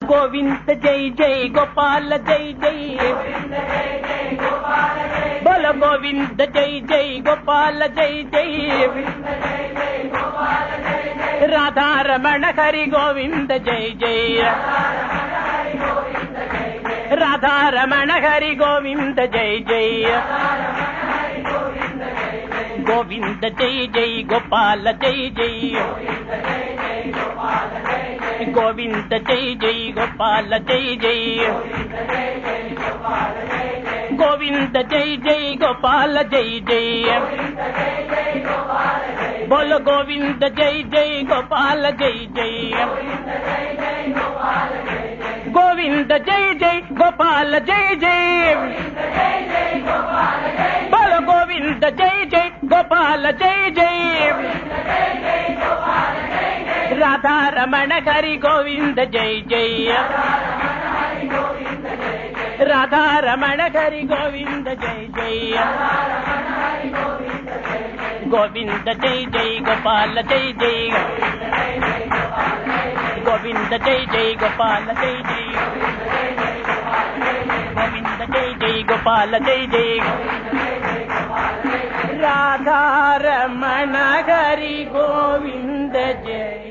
गोविंद जय जय गोपाल जय जय बोलो गोविंद जय जय गोपाल जय जय राधा रमण हरि गोविंद जय जय राधा रमण हरि गोविंद जय जय गोविंद जय जय गोपाल जय जय गोविंद जय जय गोपाल जय जय गोविंद जय जय गोपाल जय जय बोलो गोविंद जय जय गोपाल जय जय गोविंद जय जय गोपाल जय जय बोलो गोविंद जय जय गोपाल जय जय राधा रमण हरि गोविंद जय जय राधा रमण हरि गोविंद जय जय गोविंद जय जय गोपाल जय जय गोविंद जय जय गोपाल जय जय गोविंद जय जय गोपाल जय जय राधा रमण हरि गोविंद जय